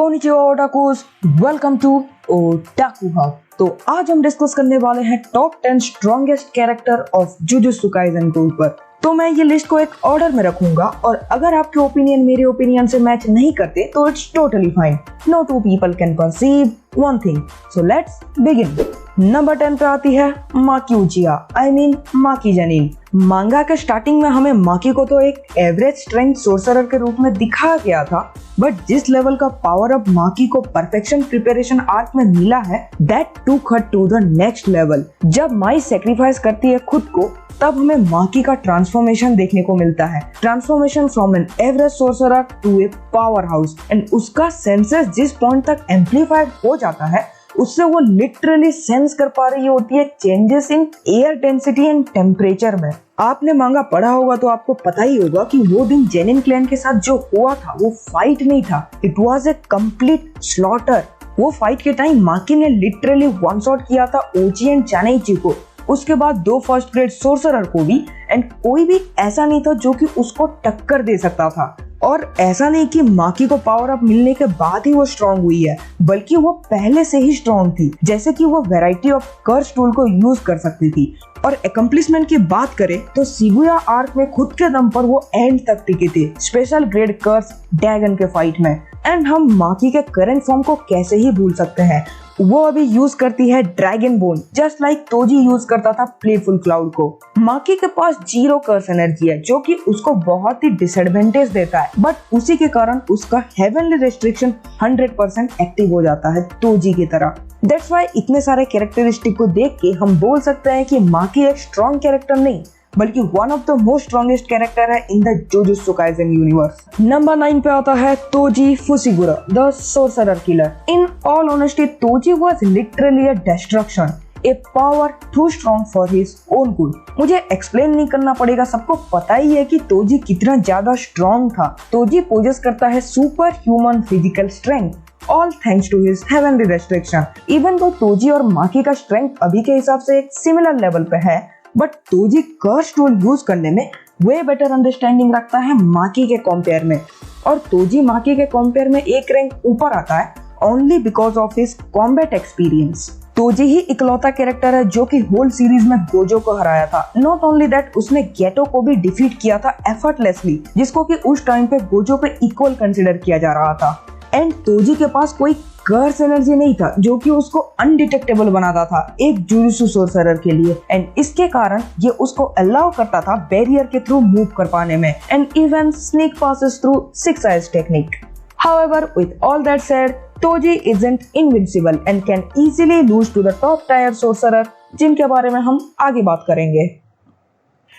Konnichiwa otakus, welcome to otaku hub. तो आज हम डिस्कस करने वाले हैं top 10 strongest character of Jujutsu Kaisen के ऊपर। तो मैं ये लिस्ट को एक ऑर्डर में रखूंगा और अगर आपके ओपिनियन मेरे ओपिनियन से मैच नहीं करते तो it's totally fine. No two people can perceive one thing, so let's begin. Number 10 पे आती है माकी उचिहा, आई मीन माकी जनिन। मांगा के स्टार्टिंग में हमें माकी को तो एक एवरेज स्ट्रेंथ सोर्सरर के रूप में दिखाया गया था, बट जिस लेवल का पावर अप माकी को परफेक्शन प्रिपरेशन आर्क में मिला है, that took her to the next level. जब माई सेक्रीफाइस करती है खुद को, तब हमें माकी का ट्रांसफॉर्मेशन देखने को मिलता है। Transformation from an average sorcerer to a power house, and उसका सेंसेस जिस पॉइंट तक एम्पलीफाइड हो जाता है, उससे वो लिटरली सेंस कर पा रही होती है changes in air density and temperature में। आपने मांगा पढ़ा होगा तो आपको पता ही होगा कि वो दिन जेनिन क्लैन के साथ जो हुआ था वो फाइट नहीं था, it was a complete slaughter. वो फाइट के टाइम माकी ने लिटरली वन शॉट किया था ओची एंड चानेइची को, उसके बाद 2 फर्स्ट ग्रेड सोर्सरर को भी, एंड कोई भी ऐसा नहीं था जो कि उसको टक्कर दे सकता था। और ऐसा नहीं कि माकी को पावर अप मिलने के बाद ही वो स्ट्रॉन्ग हुई है, बल्कि वो पहले से ही स्ट्रॉन्ग थी। जैसे कि वो वैरायटी ऑफ कर्स टूल को यूज कर सकती थी। और अकम्प्लिशमेंट की बात करें तो शिबुया आर्क में खुद के दम पर वो एंड तक टिके थे, स्पेशल ग्रेड कर्स डैगन के फाइट में। एंड हम माकी के करंट फॉर्म को कैसे ही भूल सकते हैं। वो अभी यूज करती है dragon bone, just like Toji use करता था प्लेफुल क्लाउड को। माकी के पास 0 कर्स एनर्जी है, जो कि उसको बहुत ही डिसएडवांटेज देता है, बट उसी के कारण उसका हेवनली रेस्ट्रिक्शन 100% एक्टिव हो जाता है तोजी की तरह। दैट्स व्हाई इतने सारे कैरेक्टरिस्टिक को देख के हम बोल सकते हैं कि माकी एक स्ट्रॉन्ग कैरेक्टर नहीं, बल्कि one of the most strongest character है in the Jujutsu Kaisen universe. Number 9 पे आता है Toji Fushiguro, the sorcerer killer. In all honesty, Toji was literally a destruction, a power too strong for his own good. मुझे explain नहीं करना पड़ेगा, सबको पता ही है कि तोजी कितना ज्यादा स्ट्रॉन्ग था। तोजी पोजेस करता है super human physical strength, all thanks to his heavenly restriction. Even though Toji और माकी का स्ट्रेंथ अभी के हिसाब से एक सिमिलर लेवल पे है, but Toji curse tool use करने में वे बेटर अंडरस्टैंडिंग रखता है माकी के कंपेयर में। और तोजी माकी के कंपेयर में एक रैंक ऊपर आता है only because of his combat experience. Toji ही इकलौता कैरेक्टर है जो कि होल सीरीज में गोजो को हराया था। नॉट ओनली दैट, उसने गेटो को भी डिफीट किया था एफर्टलेसली, जिसको कि उस टाइम पे गोजो पे इक्वल कंसिडर किया जा रहा था। एंड तोजी के पास कोई कर्स एनर्जी नहीं था जो कि उसको अनडिटेक्टेबल बनाता था एक जुजुत्सु सोर्सरर के लिए, एंड इसके कारण ये उसको अलाउ करता था बैरियर के थ्रू मूव कर पाने में, and even sneak passes through 6 eyes technique. However, with all that said, Toji isn't invincible and can easily lose to the top tier sorcerer, जिनके बारे में हम आगे बात करेंगे।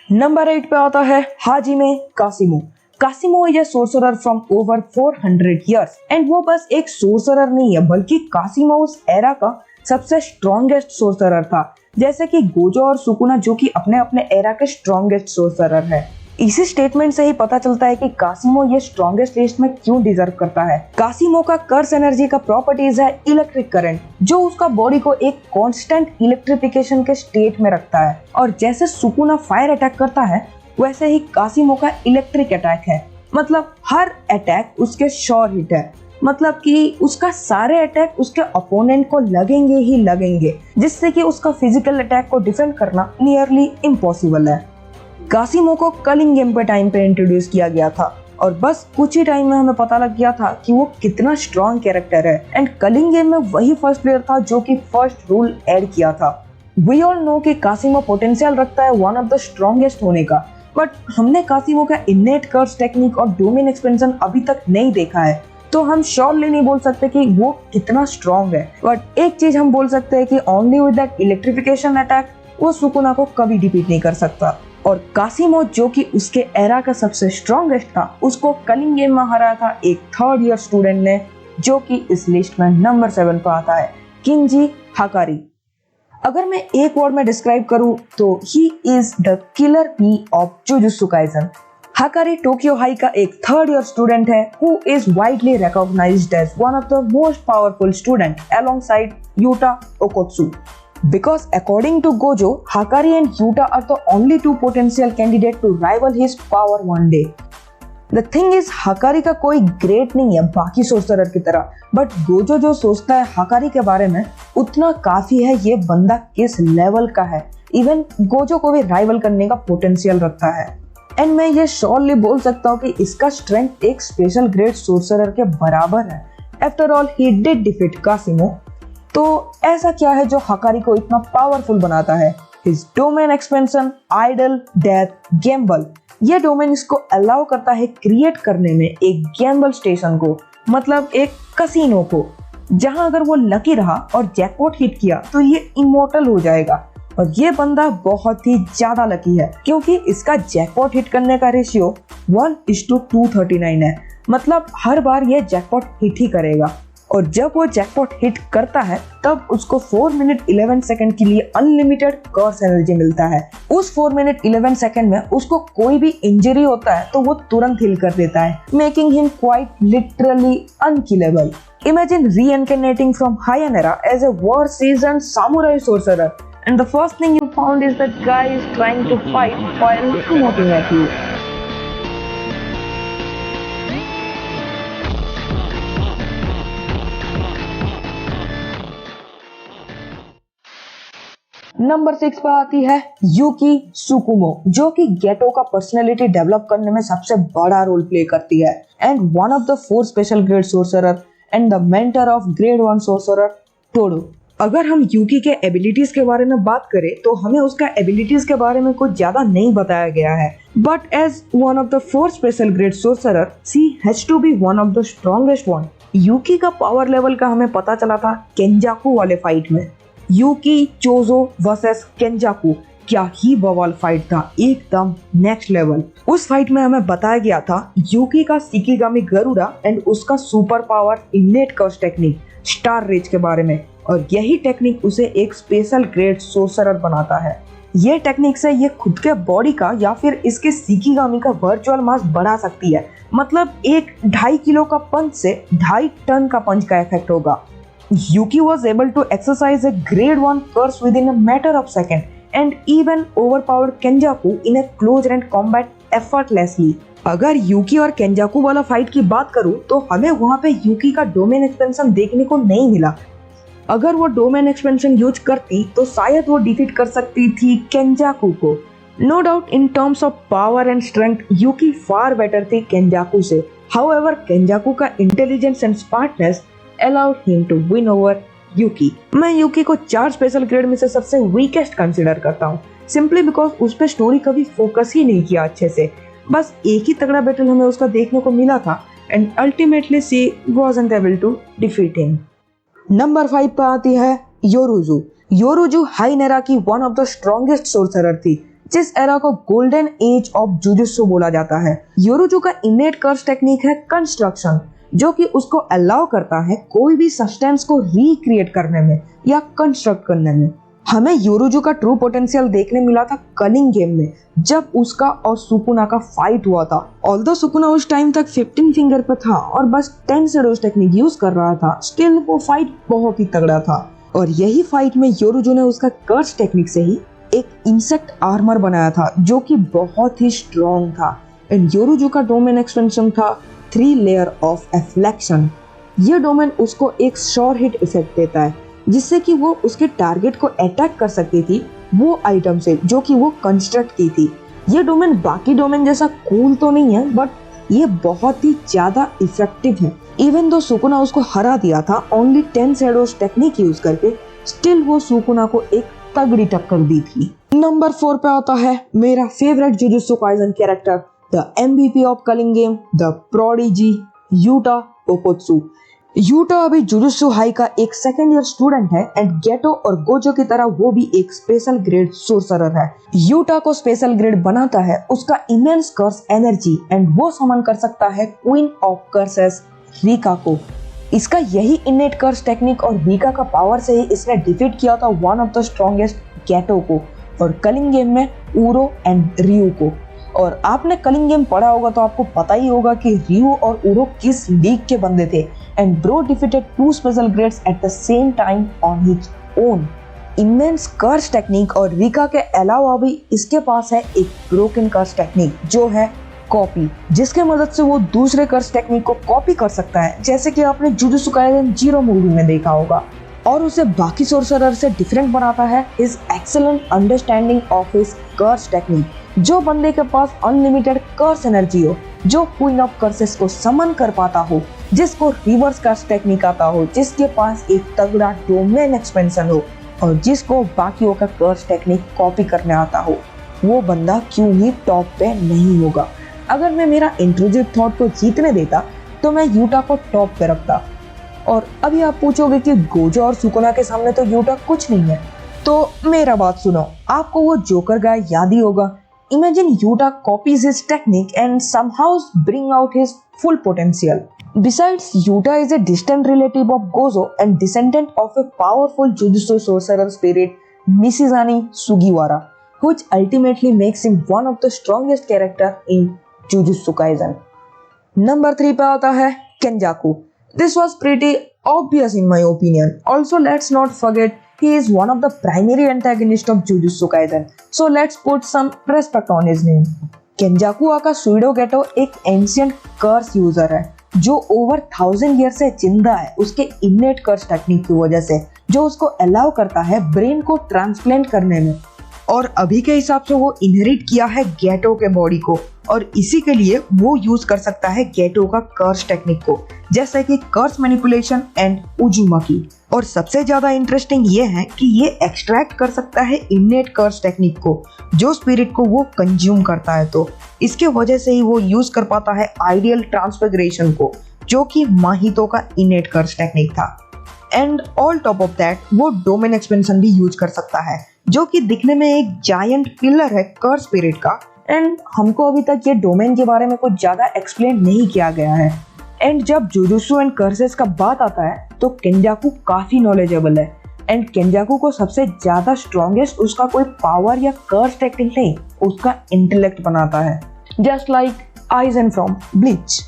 नंबर 8 पे आता है Hajime Kashimo. Kashimo is a sorcerer from over 400 years, and वो बस एक सोर्सरर नहीं है, बल्कि कासिमो उस एरा का सबसे स्ट्रॉन्गेस्ट सोर्सरर था। जैसे कि गोजो और सुकुना, जो कि अपने अपने एरा के स्ट्रॉन्गेस्ट सोर्सरर है। इसी स्टेटमेंट से ही पता चलता है कि कासिमो ये स्ट्रॉन्गेस्ट लिस्ट में क्यों डिजर्व करता है। कासिमो का कर्स एनर्जी का प्रॉपर्टीज है इलेक्ट्रिक करंट, जो उसका बॉडी को एक कांस्टेंट इलेक्ट्रिफिकेशन के स्टेट में रखता है। और जैसे सुकुना फायर अटैक करता है, वैसे ही कासिमो का इलेक्ट्रिक अटैक है। मतलब हर अटैक उसके श्योर हिट है, मतलब कि उसका सारे अटैक उसके अपोनेंट को लगेंगे ही लगेंगे, जिससे कि उसका फिजिकल अटैक को डिफेंड करना नियरली इम्पॉसिबल है। कासिमो को कलिंग गेम पे टाइम पे इंट्रोड्यूस किया गया था, और बस कुछ ही टाइम में हमें पता लग गया था कि वो कितना स्ट्रॉन्ग कैरेक्टर है। एंड कलिंग गेम में वही फर्स्ट प्लेयर था जो कि फर्स्ट रूल ऐड किया था। वी ऑल नो कि कासिमो पोटेंशियल रखता है वन ऑफ द स्ट्रॉन्गेस्ट होने का, बट हमने कासिमो का इनेट कर्स टेक्निक और डोमेन एक्सपेंशन अभी तक नहीं देखा है, तो हम श्योरली नहीं बोल सकते कि वो कितना स्ट्रॉन्ग है। बट एक चीज हम बोल सकते हैं कि only with that electrification attack वो सुकुना को कभी डिफीट नहीं कर सकता। और कासिमो, जो कि उसके एरा का सबसे स्ट्रॉन्गेस्ट था, उसको कलिंग गेम में हराया था एक 3rd ईयर स्टूडेंट ने, जो कि इस लिस्ट में नंबर 7 पर आता है, किंजी हाकारी। अगर मैं एक वर्ड में डिस्क्राइब करूं तो he is the Killer Bee of Jujutsu Kaisen. Hakari Tokyo High का एक 3rd ईयर स्टूडेंट है who is widely recognised as one of the most powerful student alongside Yuta Okkotsu. Because according to Gojo, Hakari and Yuta are the only 2 potential candidates to rival his power one day. The thing is Hakari का कोई great नहीं है बाकी sorcerer की तरह, but Gojo जो सोचता है हकारी के बारे में उतना काफी है ये बंदा किस लेवल का है। इवन गोजो को भी राइवल करने का पोटेंशियल रखता है। एंड मैं ये श्योरली बोल सकता हूँ कि इसका स्ट्रेंथ एक स्पेशल ग्रेड सोर्सरर के बराबर है। After all he did defeat Kashimo. तो ऐसा क्या है जो हकारी को इतना पावरफुल बनाता है? His domain expansion, idle, death, gamble. ये डोमेन इसको अलाउ करता है क्रिएट करने में एक गैम्बल स्टेशन को, मतलब एक कसिनो को, जहां अगर वो लकी रहा और जैकपॉट हिट किया तो ये इमोर्टल हो जाएगा। और ये बंदा बहुत ही ज्यादा लकी है क्योंकि इसका जैकपॉट हिट करने का रेशियो 1:239 है, मतलब हर बार ये जैकपॉट हिट ही करेगा। और जब वो जैकपॉट हिट करता है तब उसको 4 मिनट 11 सेकंड के लिए अनलिमिटेड कर्स एनर्जी मिलता है। उस 4 मिनट 11 सेकंड में उसको कोई भी इंजरी होता है तो वो तुरंत हील कर देता है, making him quite literally unkillable. Imagine reincarnating from Heian era as a war-seasoned samurai sorcerer, and the first thing you found is that guy is trying to fight while smoking at you. Number 6 पर आती है यूकी सुकुमो, जो कि गेटो का personality develop करने में सबसे बड़ा रोल प्ले करती है and one of the 4 special grade sorcerer and the mentor of grade 1 sorcerer to-do. अगर हम यूकी के एबिलिटीज के बारे में बात करें तो हमें उसका एबिलिटीज के बारे में कुछ ज्यादा नहीं बताया गया है, but as one of the 4 special grade sorcerer she has to be one of the strongest one. Yuki का पावर लेवल का हमें पता चला था केंजाकू वाले फाइट में। यूकी चोजो वर्सेस केंजाकू, क्या ही बवाल फाइट था, एकदम नेक्स्ट लेवल। उस फाइट में हमें बताया गया था यूकी का शिकिगामी गरुडा एंड उसका super power इनेट curse technique star raise के बारे में, और यही टेक्निक उसे एक स्पेशल ग्रेड सोर्सरर बनाता है। ये टेक्निक से ये खुद के बॉडी का या फिर इसके शिकिगामी का वर्चुअल मास बढ़ा सकती है, मतलब एक 2.5 किलो का पंच से 2.5 टन का पंच का इफेक्ट होगा। Yuki was able to exercise a grade 1 curse within a matter of second and even overpowered Kenjaku in a close range combat effortlessly. अगर यूकी और केंजाकू वाला फाइट की बात करूं तो हमें वहां पे यूकी का डोमेन एक्सपेंशन देखने को नहीं मिला। अगर वो डोमेन एक्सपेंशन यूज करती तो शायद वो डिफीट कर सकती थी केंजाकू को। No doubt in terms of power and strength Yuki far better थी केंजाकू से। हाउएवर केंजाकू का intelligence and smartness allowed him to win over Yuki. मैं यूकी को 4 स्पेशल ग्रेड में से सबसे वीकेस्ट कंसीडर करता हूँ, सिंपली बिकॉज उस पे स्टोरी कभी फोकस ही नहीं किया अच्छे से। बस एक ही तगड़ा बैटल हमें उसका देखने को मिला था and ultimately she wasn't able to defeat him. Number 5 पर आती है योरुजू। योरुजू हाइन एरा की one of the strongest sorcerer थी, जिस एरा को गोल्डन एज ऑफ जुजुत्सु बोला जाता है। योरुजू का इनेट कर्स टेक्निक है कंस्ट्रक्शन, जो कि उसको अलाउ करता है कोई भी सब्सटेंस को रिक्रिएट करने में या कंस्ट्रक्ट करने में। हमें योरुजू का ट्रू पोटेंशियल देखने मिला था कलिंग गेम में, जब उसका और सुकुना का फाइट हुआ था। ऑल्दो सुकुना उस टाइम तक 15 फिंगर पे था और बस 10 शेडोज टेक्निक यूज कर रहा था, स्टिल वो फाइट बहुत ही तगड़ा था। और यही फाइट में योरुजू ने उसका कर्स टेक्निक से ही एक इंसेक्ट आर्मर बनाया था, जो कि बहुत ही स्ट्रॉन्ग था। एंड योरुजू का डोमेन एक्सपेंशन था 3 लेयर ऑफ एफ्लेक्शन। ये डोमेन उसको एक श्योर हिट इफेक्ट देता है, जिससे कि वो उसके टारगेट को अटैक कर सकती थी वो आइटम से जो कि वो कंस्ट्रक्ट की थी। ये डोमेन बाकी डोमेन जैसा कूल तो नहीं है, बट ये बहुत ही ज्यादा इफेक्टिव है। इवन दो सुकुना उसको हरा दिया था ओनली 10 शेडोज टेक्निक यूज करके, स्टिल वो सुकुना को एक तगड़ी टक्कर दी थी। नंबर 4 पे आता है मेरा favourite Jujutsu Kaisen character, The MVP of Culling Game, the Prodigy, Yuta Okkotsu. Yuta अभी जुजुत्सु हाई का एक सेकेंड ईयर स्टूडेंट है एंड गेटो और गोजो की तरह वो भी एक स्पेशल ग्रेड सोर्सरर है। यूटा को स्पेशल ग्रेड बनाता है उसका इमेंस कर्स एनर्जी एंड वो समन कर सकता है क्वीन ऑफ कर्सेस रिका को। इसका यही इनेट कर्स टेक्निक और रिका का पावर से ही इसने डिफीट किया था वन ऑफ द स्ट्रॉन्गेस्ट गेटो को और कलिंग गेम में उरो एंड रियू को। और आपने कलिंग गेम पढ़ा होगा तो आपको पता ही होगा कि रियू और उरो किस लीग के बंदे थे and bro defeated 2 special grades at the same time on his own. Immense curse technique और रिका के अलावा भी इसके पास है एक ब्रोकन कर्स टेक्निक जो है कॉपी, जिसके मदद से वो दूसरे कर्स टेक्निक को कॉपी कर सकता है, जैसे कि आपने जुजुत्सु काइसेन 0 मूवी में देखा होगा। और उसे बाकी सोर्सरर से डिफरेंट बनाता है his excellent understanding of his curse technique. जो बंदे के पास अनलिमिटेड कर्स एनर्जी हो, जो क्वीन ऑफ कर्सेस को समन कर पाता हो, जिसको रिवर्स कर्स टेक्निक आता हो, जिसके पास एक तगड़ा डोमेन एक्सपेंशन हो और जिसको बाकियों का कर्स टेक्निक कॉपी करने आता हो, वो बंदा क्यों ही टॉप पे नहीं होगा। अगर मैं मेरा इंट्रूसिव थॉट को जीतने देता तो मैं यूटा को टॉप पे रखता। और अभी आप पूछोगे कि गोजो और सुकुना के सामने तो यूटा कुछ नहीं है, तो मेरा बात सुनो, आपको वो जोकर गाय याद ही होगा। Imagine Yuta copies his technique and somehow bring out his full potential. Besides, Yuta is a distant relative of Gojo and descendant of a powerful Jujutsu sorcerer spirit, Mishizani Sugiwara, which ultimately makes him one of the strongest character in Jujutsu Kaisen. Number 3 पे आता है Kenjaku. This was pretty obvious in my opinion. Also, let's not forget he is one of the primary antagonists of Jujutsu Kaisen. So let's put some respect on his name. Kenjaku का Suido Geto एक ancient curse user है जो over 1000 years से जिंदा है उसके innate curse technique की वजह से, जो उसको अलाउ करता है ब्रेन को ट्रांसप्लांट करने में। और अभी के हिसाब से वो इनहेरिट किया है गेटो के बॉडी को और इसी के लिए वो यूज कर सकता है गेटो का कर्स टेक्निक को, जैसे कि कर्स मैनिपुलेशन एंड उजुमाकी। और सबसे ज्यादा इंटरेस्टिंग ये है कि ये एक्सट्रैक्ट कर सकता है इननेट कर्स टेक्निक को जो स्पिरिट को वो कंज्यूम करता है, तो इसके वजह से ही वो यूज कर पाता है आइडियल ट्रांसफिगरेशन को, जो कि माहितो का इननेट कर्स टेक्निक था। And all top of that वो डोमेन एक्सपेंशन भी यूज कर सकता है, जो कि दिखने में एक जायंट पिलर है कर्स स्पिरिट का। एंड हमको अभी तक ये डोमेन के बारे में कुछ ज्यादा एक्सप्लेन नहीं किया गया है। एंड जब जुजुत्सु एंड कर्सेस का बात आता है तो केंजाकू काफी नॉलेजेबल है। एंड केंजाकू को सबसे ज्यादा स्ट्रॉन्गेस्ट उसका कोई पावर या कर्स टेक्निक नहीं, उसका इंटेलेक्ट बनाता है, just like Aizen from Bleach.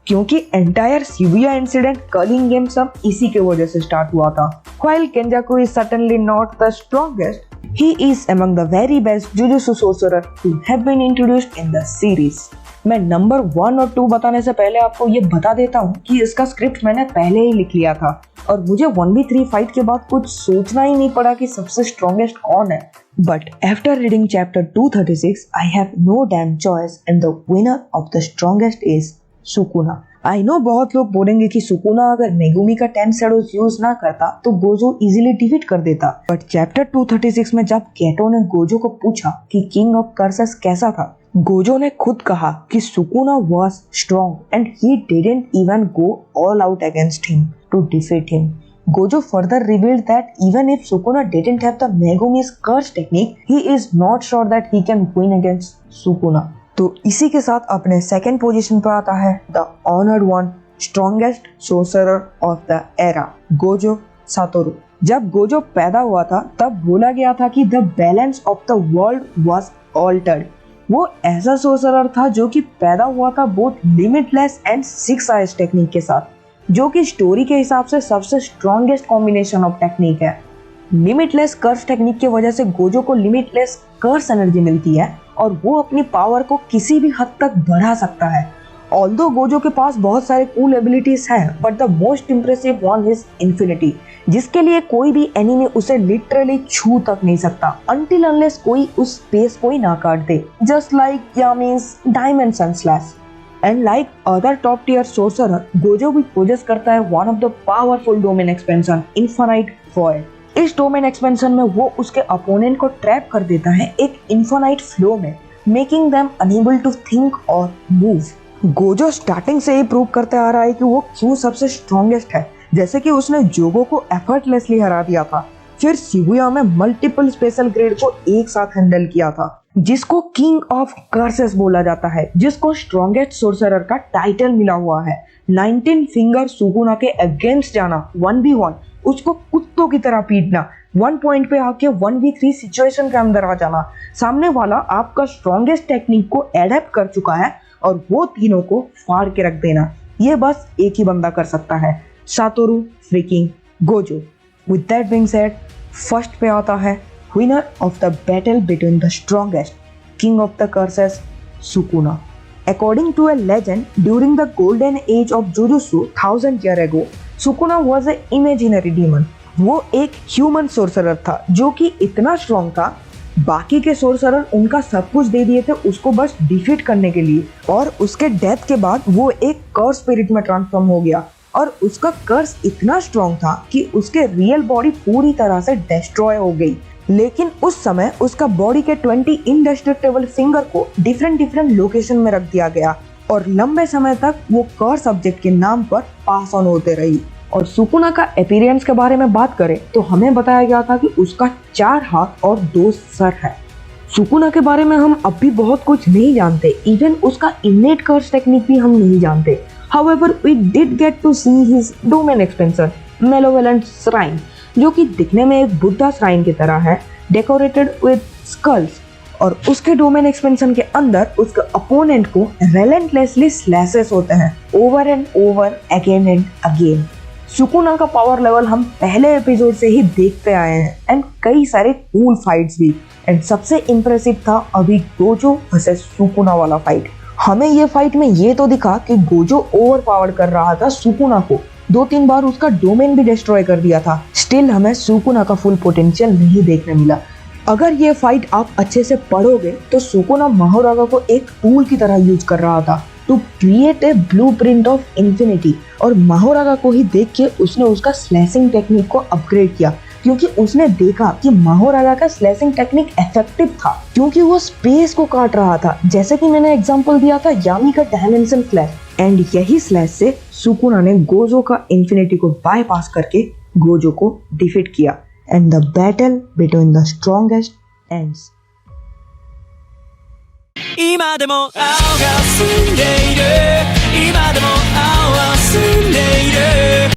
क्योंकि entire Shibuya incident Culling Game सब इसी के वजह से स्टार्ट हुआ था। While Kenjaku is certainly not the strongest, he is among the very best Jujutsu sorcerer to have been introduced in the series. मैं number 1 और 2 बताने से पहले आपको ये बता देता हूँ कि इसका स्क्रिप्ट मैंने पहले ही लिख लिया था और मुझे 1v3 फाइट के बाद कुछ सोचना ही नहीं पड़ा कि सबसे स्ट्रॉन्गेस्ट कौन है। But after reading chapter 236, I have no damn choice and the winner of the strongest is Sukuna. I know बहुत लोग बोलेंगे कि सुकुना अगर मेगुमी का 10 शैडोज यूज ना करता तो गोजो इजीली डिफीट कर देता, बट चैप्टर 236 में जब गेटो ने गोजो को पूछा कि किंग ऑफ कर्सेस कैसा था, गोजो ने खुद कहा कि Sukuna was strong and he didn't even go all out against him to defeat him. Gojo further revealed that even if Sukuna didn't have the Megumi's curse technique, he is not sure that he can win against Sukuna. तो इसी के साथ अपने second position पर आता है the honoured one, strongest sorcerer of the era, Gojo Satoru. जब Gojo पैदा हुआ था तब बोला गया था कि the balance of the world was altered. वो ऐसा सोर्सरर था जो कि पैदा हुआ था both limitless and 6 eyes technique के साथ, जो कि स्टोरी के हिसाब से सबसे स्ट्रॉन्गेस्ट कॉम्बिनेशन ऑफ टेक्निक है। लिमिटलेस कर्स टेक्निक की वजह से गोजो को लिमिटलेस कर्स एनर्जी मिलती है और वो अपनी पावर को किसी भी हद तक बढ़ा सकता है। ऑल्दो गोजो के पास बहुत सारे कूल एबिलिटीज हैं, but the most impressive one is infinity, जिसके लिए कोई भी एनिमी उसे लिटरली छू तक नहीं सकता अनटिल अनलेस कोई उस स्पेस को ही ना काट दे, just like Yami's dimension slash. And like other top tier sorcerer, Gojo भी पोजेस करता है one of the powerful domain expansion, infinite void. इस डोमेन एक्सपेंशन में वो उसके अपोनेंट को ट्रैप कर देता है एक इन्फिनाइट फ्लो में, making them unable to think और मूव। गोजो स्टार्टिंग से ही प्रूव करते आ रहा है कि वो क्यों सबसे स्ट्रॉन्गेस्ट है, जैसे कि उसने जोगो को एफर्टलेसली हरा दिया था, फिर शिबुया में मल्टीपल स्पेशल ग्रेड को एक साथ हैंडल किया था, जिसको किंग ऑफ कर्सेस बोला जाता है, जिसको स्ट्रॉन्गेस्ट सोर्सरर का टाइटल मिला हुआ है। 19 फिंगर सुकुना के अगेंस्ट जाना 1v1, उसको कुत्तों की तरह पीटना, 1 पॉइंट पे आके 1v3 सिचुएशन के अंदर आ जाना, सामने वाला आपका स्ट्रॉन्गेस्ट टेक्निक को एडेप्ट कर चुका है और वो तीनों को फाड़ के रख देना, ये बस एक ही बंदा कर सकता है, Satoru freaking Gojo. With that being said, first पे आता है winner of the battle between the strongest, king of the curses, Sukuna. According to a legend, during the golden age of Jujutsu 1000 years ago, Sukuna was an imaginary demon. वो एक human sorcerer था जो कि इतना strong था, बाकी के sorcerer उनका सब कुछ दे दिए थे उसको बस डिफीट करने के लिए, और उसके डेथ के बाद वो एक कर्स स्पिरिट में ट्रांसफॉर्म हो गया और उसका कर्स इतना स्ट्रॉन्ग था कि उसके रियल बॉडी पूरी तरह से डिस्ट्रॉय हो गई। लेकिन उस समय उसका बॉडी के 20 इंडेस्ट्रक्टेबल फिंगर को डिफरेंट लोकेशन में रख दिया गया और लंबे समय तक वो कर्स सब्जेक्ट के नाम पर पास ऑन होते रही। और सुकुना का अपीयरेंस के बारे में बात करें तो हमें बताया गया था कि उसका 4 हाथ और 2 सर है। सुकुना के बारे में हम अब भी बहुत कुछ नहीं जानते, इवन उसका इनेट कर्स टेक्निक भी हम नहीं जानते। However, we did get to see his domain expansion, Malevolent Shrine, जो कि दिखने में एक बुद्धा श्राइन की तरह है, डेकोरेटेड विद स्कल्स, और उसके डोमेन एक्सपेंशन के अंदर उसके अपोनेंट को रेलेंटलेसली स्लैशेस होते हैं over and over again and again. Sukuna का पावर लेवल हम पहले एपिसोड से ही देखते आए हैं एंड कई सारे कूल फाइट्स भी, एंड सबसे इम्प्रेसिव था अभी गोजो वर्सेस सुकुना वाला फाइट। हमें ये फाइट में ये तो दिखा कि गोजो ओवर पावर कर रहा था सुकुना को, 2-3 बार उसका डोमेन भी डिस्ट्रॉय कर दिया था, स्टिल हमें सुकुना का फुल पोटेंशियल नहीं देखने मिला। अगर ये फाइट आप अच्छे से पढ़ोगे तो सुकुना माहोरागा को एक टूल की तरह यूज कर रहा था to create a blueprint of infinity, और माहोरागा को ही देख के उसने उसका स्लैशिंग टेक्निक को अपग्रेड किया क्योंकि उसने देखा कि माहोरागा का स्लैशिंग टेक्निक इफेक्टिव था क्योंकि वो स्पेस को काट रहा था, जैसे कि मैंने एग्जांपल दिया था यामी का डायमेंशन स्लैश, एंड यही स्लैश से सुकुना ने गोजो का इंफिनिटी को बाईपास करके गोजो को डिफीट किया, and the battle between the strongest ends. 今でも青が澄んでいる今でも青は澄んでいる